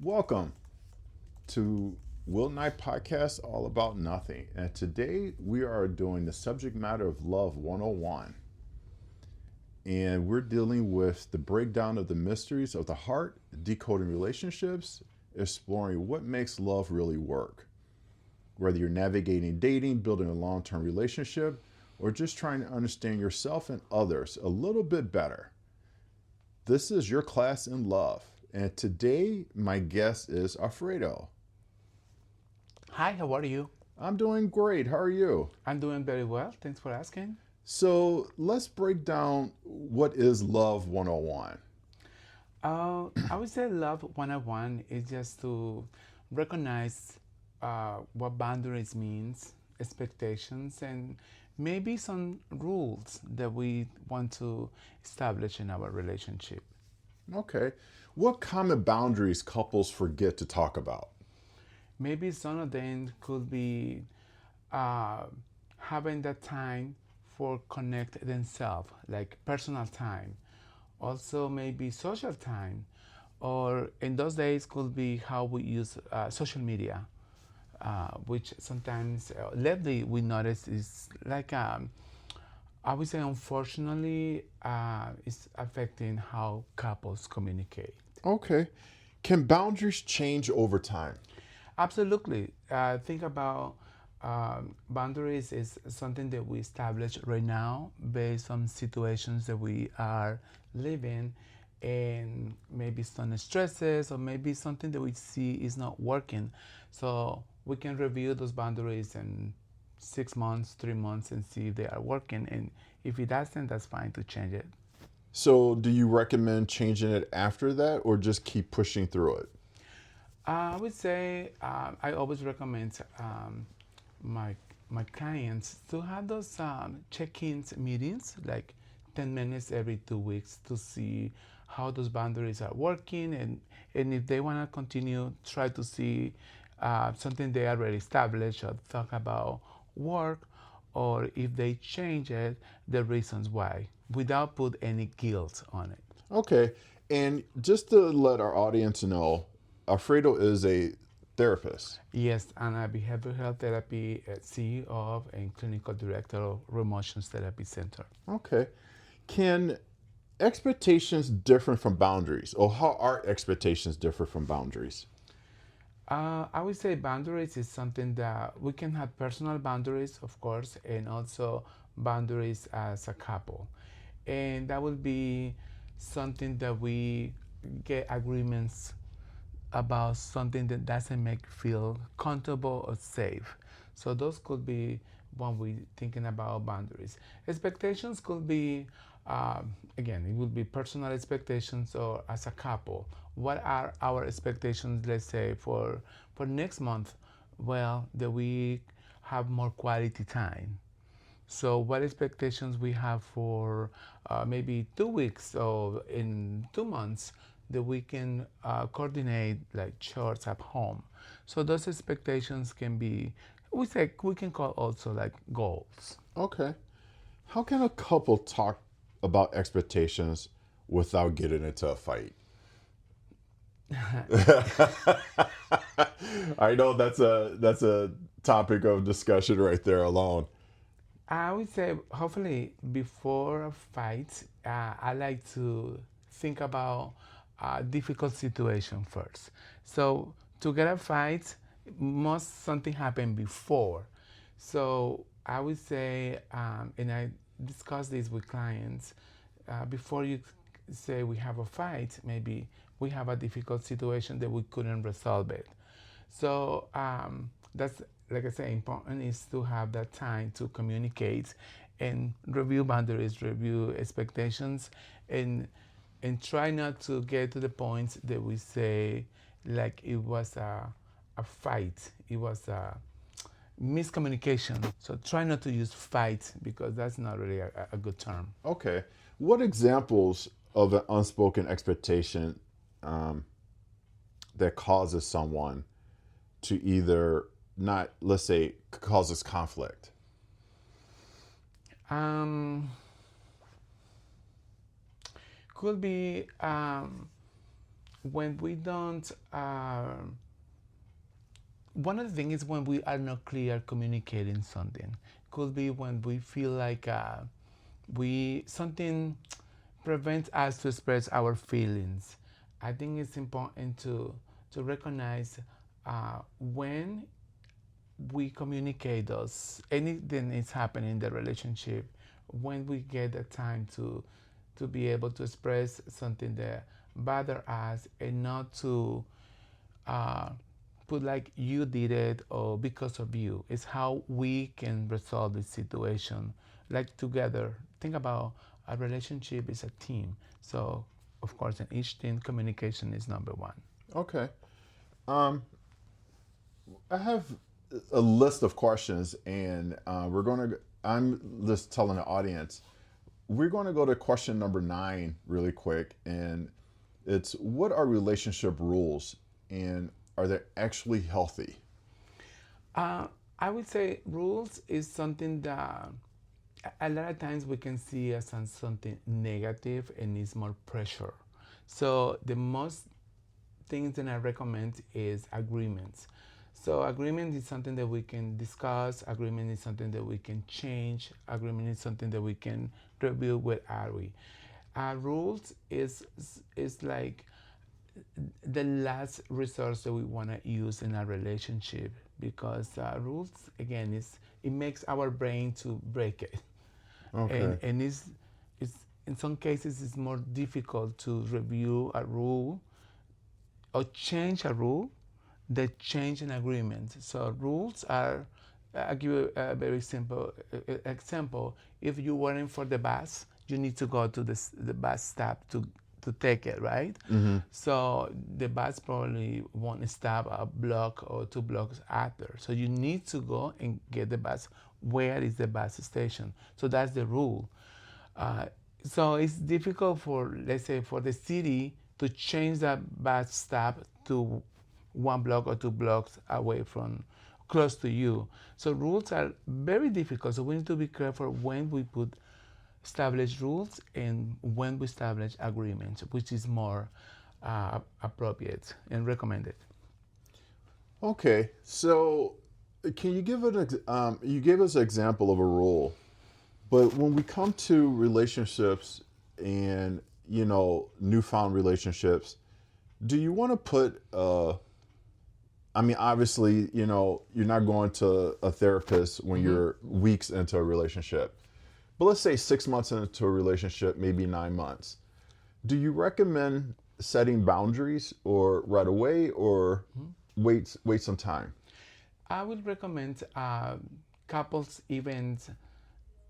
Welcome to Will Knight Podcast, All About Nothing. And today we are doing the subject matter of Love 101. And we're dealing with the breakdown of the mysteries of the heart, decoding relationships, exploring what makes love really work. Whether you're navigating dating, building a long-term relationship, or just trying to understand yourself and others a little bit better. This is your class in love. And today, my guest is Alfredo. Hi, how are you? I'm doing great. How are you? I'm doing very well. Thanks for asking. So let's break down what is Love 101. I would say Love 101 is just to recognize what boundaries means, expectations, and maybe some rules that we want to establish in our relationship. Okay. What common boundaries couples forget to talk about? Maybe some of them could be uh, having that time for connect themselves, like personal time. Also, maybe social time, or in those days could be how we use social media, which sometimes lately we notice is like I would say unfortunately it's affecting how couples communicate. Okay. Can boundaries change over time? Absolutely. Think about boundaries is something that we establish right now based on situations that we are living and maybe some stresses or maybe something that we see is not working. So we can review those boundaries in 6 months, 3 months and see if they are working. And if it doesn't, that's fine to change it. So do you recommend changing it after that or just keep pushing through it? I would say I always recommend my my clients to have those check-ins meetings, like 10 minutes every 2 weeks, to see how those boundaries are working, and if they want to continue, try to see something they already established or talk about work, or if they change it, the reasons why, without put any guilt on it. Okay. And just to let our audience know, Alfredo is a therapist. Yes, and a behavioral health therapy CEO of and clinical director of Remotions Therapy Center. Okay. Can expectations differ from boundaries? Or how are expectations differ from boundaries? I would say boundaries is something that we can have personal boundaries, of course, and also boundaries as a couple. And that will be something that we get agreements about something that doesn't make feel comfortable or safe. So those could be when we thinking about boundaries. Expectations could be again, it would be personal expectations or as a couple. What are our expectations? Let's say for next month. Well, that we have more quality time. So, what expectations we have for maybe 2 weeks or in 2 months that we can coordinate like chores at home. So those expectations can be we can call also like goals. Okay. How can a couple talk about expectations without getting into a fight? I know that's a topic of discussion right there alone. I would say hopefully before a fight, I like to think about a difficult situation first. So to get a fight, must something happen before. So I would say, and I discuss this with clients, before you say we have a fight, maybe we have a difficult situation that we couldn't resolve it. So that's like I say, important is to have that time to communicate and review boundaries, review expectations, and and try not to get to the point that we say like it was a fight, it was a miscommunication. So try not to use fight because that's not really a good term. Okay. What examples of an unspoken expectation um, that causes someone to either not, let's say, causes conflict? Could be when we don't, one of the things is when we are not clear communicating something. Could be when we feel like we something prevents us to express our feelings. I think it's important to recognize when we communicate those anything is happening in the relationship, when we get the time to be able to express something that bother us and not to uh, put like you did it or because of you. It's how we can resolve the situation like together. Think about a relationship is a team, so of course in each team communication is number one. Okay. Um, I have a list of questions, and we're going to. I'm just telling the audience we're going to go to question number 9 really quick, and it's what are relationship rules, and are they actually healthy? Uh, I would say rules is something that a lot of times we can see as something negative and it's more pressure. So the most things that I recommend is agreements. So agreement is something that we can discuss. Agreement is something that we can change. Agreement is something that we can review with Ari. Rules is like the last resource that we want to use in a relationship because rules again is it makes our brain to break it, Okay. and it's in some cases it's more difficult to review a rule or change a rule than change an agreement. So rules are. I'll give you a very simple example. If you're waiting for the bus, you need to go to the bus stop to take it, right? Mm-hmm. So the bus probably won't stop a block or 2 blocks after. So you need to go and get the bus. Where is the bus station? So that's the rule. Uh, so it's difficult for, let's say, for the city to change that bus stop to 1 block or 2 blocks away from close to you. So rules are very difficult. So we need to be careful when we put establish rules and when we establish agreements, which is more appropriate and recommended. Okay. So, can you give you gave us an example of a rule, but when we come to relationships and newfound relationships, do you want to put I mean, obviously, you're not going to a therapist when Mm-hmm. you're weeks into a relationship. But let's say 6 months into a relationship, maybe 9 months. Do you recommend setting boundaries or right away or wait some time? I would recommend couples even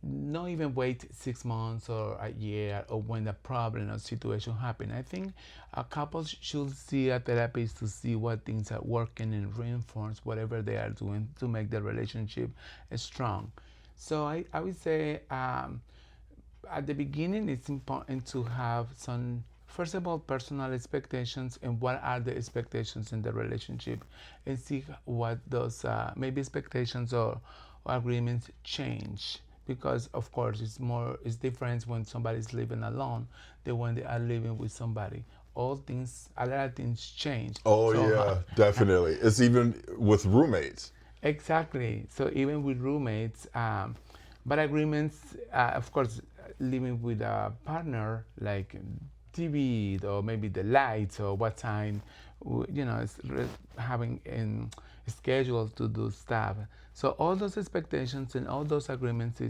not even wait 6 months or a year or when the problem or situation happen. I think a couple should see a therapist to see what things are working and reinforce whatever they are doing to make the relationship strong. So I would say at the beginning it's important to have some first of all personal expectations and what are the expectations in the relationship and see what those maybe expectations or agreements change because of course it's different when somebody's living alone than when they are living with somebody. All things a lot of things change. Oh, So yeah, definitely. It's even with roommates. exactly. So even with roommates, but agreements, of course, living with a partner like TV or maybe the lights or what time, having in schedule to do stuff. So all those expectations and all those agreements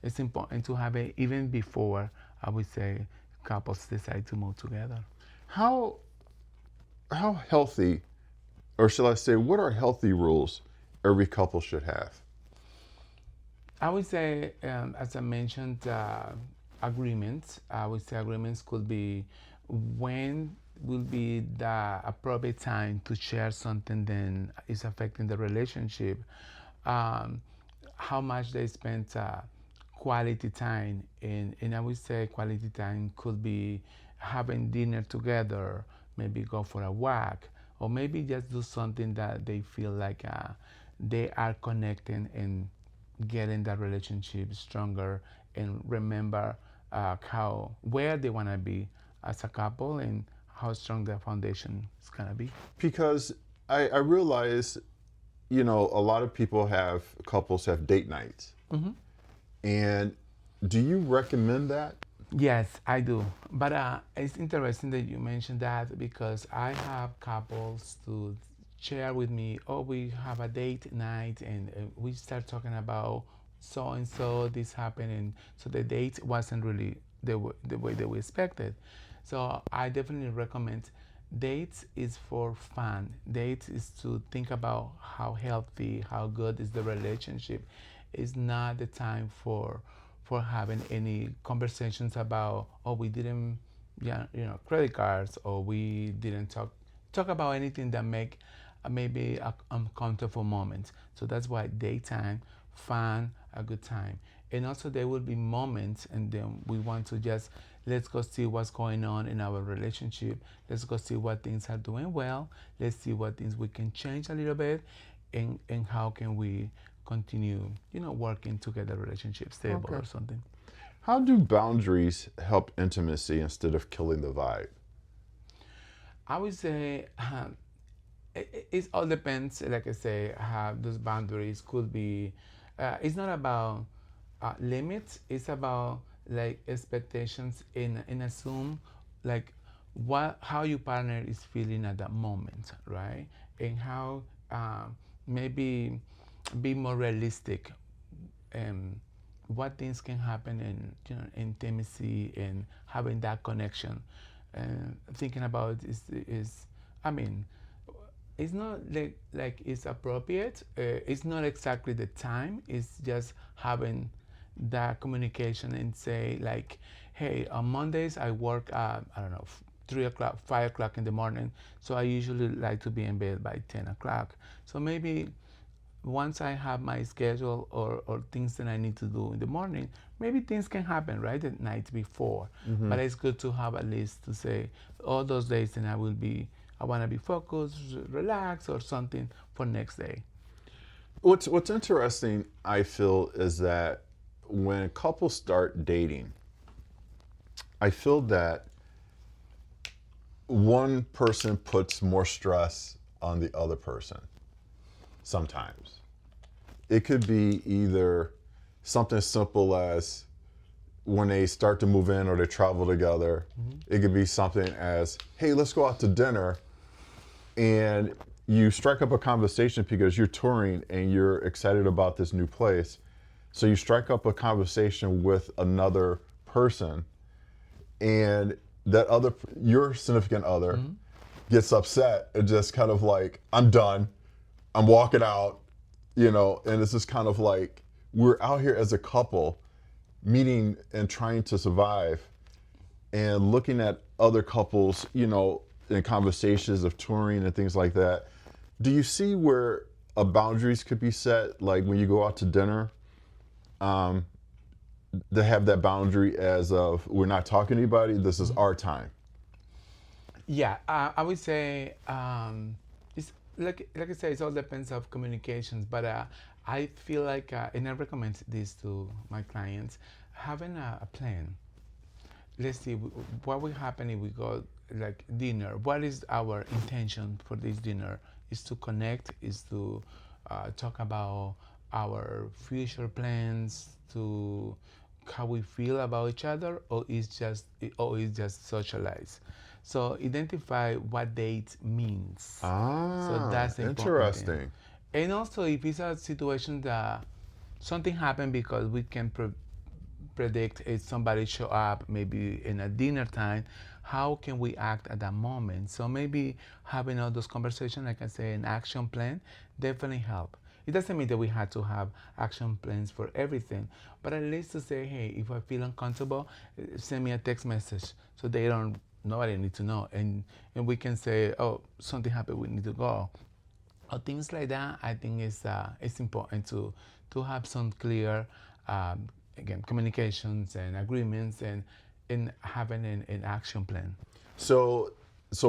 is important to have it even before I would say couples decide to move together. How how healthy, or shall I say, what are healthy rules every couple should have? I would say, as I mentioned, agreements. I would say agreements could be when will be the appropriate time to share something that is affecting the relationship. Um, how much they spend quality time, and I would say quality time could be having dinner together, maybe go for a walk, or maybe just do something that they feel like they are connecting and getting that relationship stronger and remember how where they want to be as a couple and how strong the foundation is gonna be. Because I realize, a lot of couples have date nights. And do you recommend that? Yes, I do. But it's interesting that you mentioned that because I have couples to share with me, oh, we have a date night and we start talking about so and so, this happened. And so the date wasn't really the way that we expected. So I definitely recommend dates is for fun. Dates is to think about how healthy, how good is the relationship. It's not the time for having any conversations about, oh, we didn't, yeah, credit cards, or we didn't talk about anything that make maybe a uncomfortable moment. So that's why daytime, fun, a good time. And also there will be moments, and then we want to just let's go see what's going on in our relationship. Let's go see what things are doing well. Let's see what things we can change a little bit, and how can we continue, working together, relationship stable or something. How do boundaries help intimacy instead of killing the vibe? I would say it all depends. Like I say, how those boundaries could be. It's not about limits. It's about like expectations in assume like how your partner is feeling at that moment, right? And how maybe be more realistic, and what things can happen in intimacy and having that connection, and thinking about is I mean, it's not like it's appropriate. It's not exactly the time. It's just having that communication and say like, hey, on Mondays I work at I don't know 3 o'clock, 5 o'clock in the morning. So I usually like to be in bed by 10 o'clock. So maybe once I have my schedule or things that I need to do in the morning, maybe things can happen right at night before. But it's good to have at least to say all those days, and I want to be focused, relaxed, or something for next day. What's interesting, I feel, is that when couples start dating, I feel that one person puts more stress on the other person. Sometimes it could be either something simple as when they start to move in or they travel together. It could be something as, hey, let's go out to dinner, and you strike up a conversation because you're touring and you're excited about this new place. So you strike up a conversation with another person, and your significant other gets upset and just kind of like, I'm done. I'm walking out, and it's just kind of like we're out here as a couple meeting and trying to survive and looking at other couples, in conversations of touring and things like that. Do you see where boundaries could be set, like when you go out to dinner, to have that boundary as of we're not talking to anybody, this is our time? Yeah, I would say it's like I say, it all depends of communications. But I feel like, and I recommend this to my clients, having a plan. Let's see what will happen if we go like dinner. What is our intention for this dinner? Is to connect, is to talk about our future plans, to how we feel about each other, or is just socialize. So identify what date means. So that's the important thing. Interesting. And also, if it's a situation that something happened because we can predict if somebody show up maybe in a dinner time, how can we act at that moment? So maybe having all those conversations, like I say, an action plan definitely help. It doesn't mean that we had to have action plans for everything, but at least to say, hey, if I feel uncomfortable, send me a text message so nobody needs to know. And we can say, oh, something happened, we need to go. Or things like that. I think it's important to have some clear, again, communications and agreements, and having an action plan. So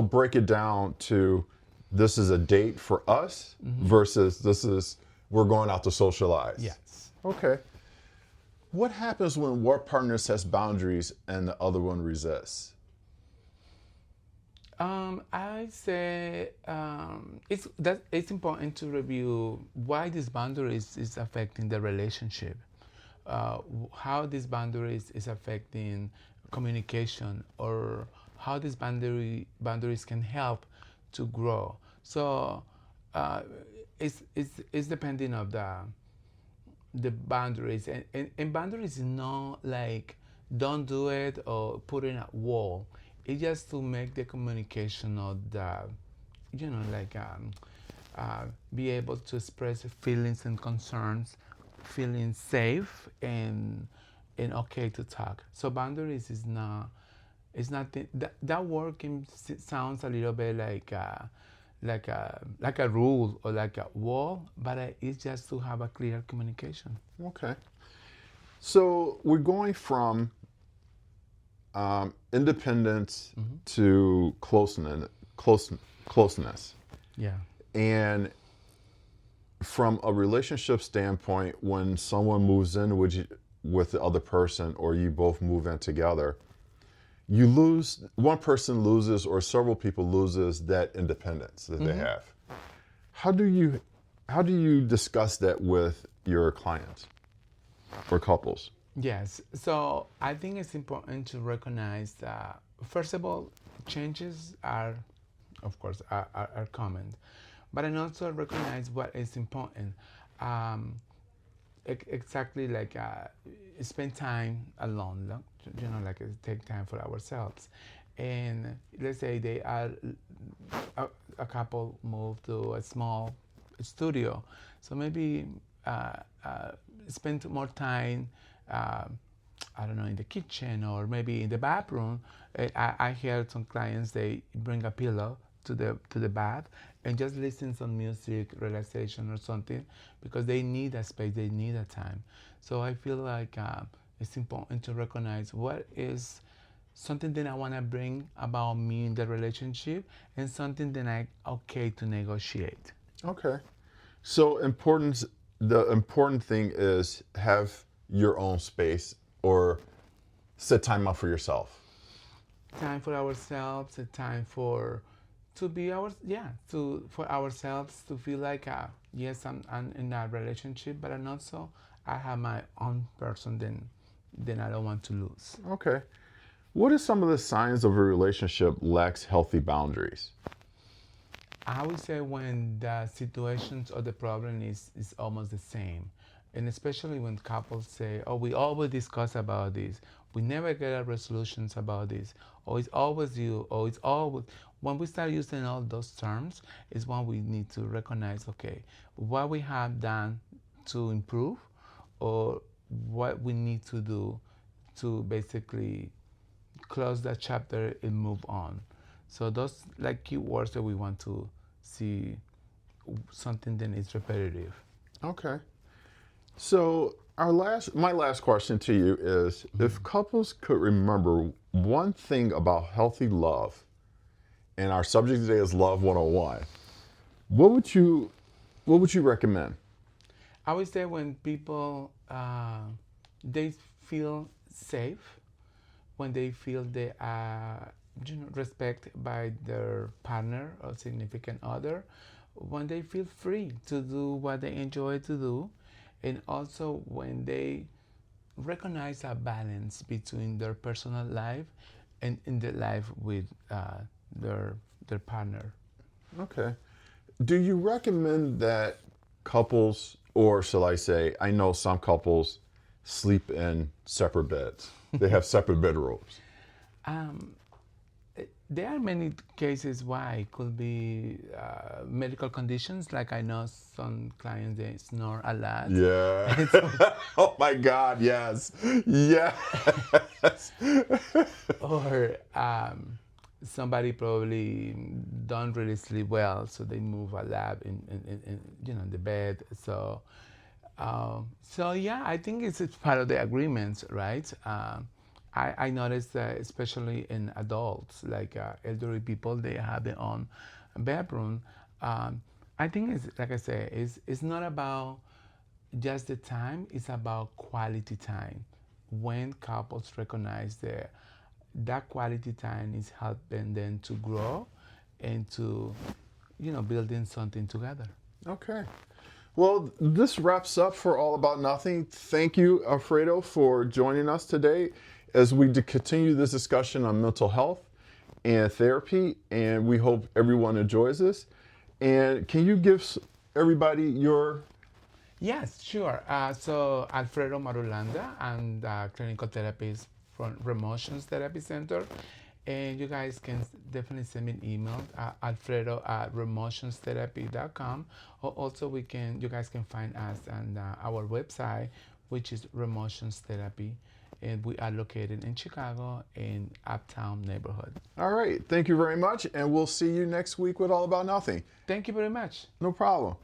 break it down to, this is a date for us versus we're going out to socialize. Yes. Okay. What happens when one partner sets boundaries and the other one resists? I say it's important to review why these boundaries is affecting the relationship, how these boundaries is affecting communication, or how these boundaries can help to grow. So uh, it's depending of the boundaries, and boundaries is not like don't do it or put in a wall. It's just to make the communication of the, like be able to express feelings and concerns, feeling safe and okay to talk. So boundaries is not, it's not that word can sounds a little bit like a rule or like a wall, but it's just to have a clear communication. Okay. So we're going from independence to closeness. Yeah. And from a relationship standpoint, when someone moves in with the other person, or you both move in together, you lose, one person loses or several people loses that independence that they have. How do you discuss that with your clients or couples? Yes. So I think it's important to recognize that, first of all, changes are, of course, are common, but and also recognize what is important. Um, exactly like spend time alone, like take time for ourselves. And let's say they are a couple move to a small studio, so maybe uh, uh, spend more time. Uh, I don't know, in the kitchen or maybe in the bathroom. I hear some clients, they bring a pillow to the bath and just listen some music, relaxation or something, because they need a space, they need a time. So I feel like it's important to recognize what is something that I want to bring about me in the relationship, and something that I okay to negotiate. Okay. So the important thing is have your own space or set time up for yourself. Time for ourselves, a time for to be our, yeah, to for ourselves to feel like yes, I'm in a relationship, but I'm also I have my own person, then I don't want to lose. Okay. What are some of the signs of a relationship lacks healthy boundaries? I would say when the situations or the problem is almost the same, and especially when couples say, "Oh, we always discuss about this. We never get a resolutions about this. Or it's always you. Or it's always." When we start using all those terms, is when we need to recognize, okay, what we have done to improve, or what we need to do to basically close that chapter and move on. So those like keywords that we want to see, something that is repetitive. Okay. So my last question to you is, if couples could remember one thing about healthy love, and our subject today is Love 101, what would you recommend? I would say when people they feel safe, when they feel they are respected by their partner or significant other, when they feel free to do what they enjoy to do, and also when they recognize a balance between their personal life and in their life with their their partner. Okay. Do you recommend that couples, or shall I say, I know some couples sleep in separate beds. They have separate bedrooms. Um, there are many cases why it could be medical conditions. Like I know some clients they snore a lot. Yeah. And so, Oh my God, yes. Yes. or somebody probably don't really sleep well, so they move a lot in the bed. So yeah, I think it's part of the agreements, right? I noticed that especially in adults, like elderly people, they have their own bedroom. I think it's like I say, it's not about just the time; it's about quality time. When couples recognize that quality time is helping them to grow, and to, building something together. Okay. Well, this wraps up for All About Nothing. Thank you, Alfredo, for joining us today as we continue this discussion on mental health and therapy, and we hope everyone enjoys this. And can you give everybody your... Yes, sure. So Alfredo Marulanda, I'm the clinical therapist from Remotions Therapy Center. And you guys can definitely send me an email, alfredo@remotionstherapy.com. Or also you guys can find us on our website, which is Remotions Therapy. And we are located in Chicago in Uptown neighborhood. All right. Thank you very much. And we'll see you next week with All About Nothing. Thank you very much. No problem.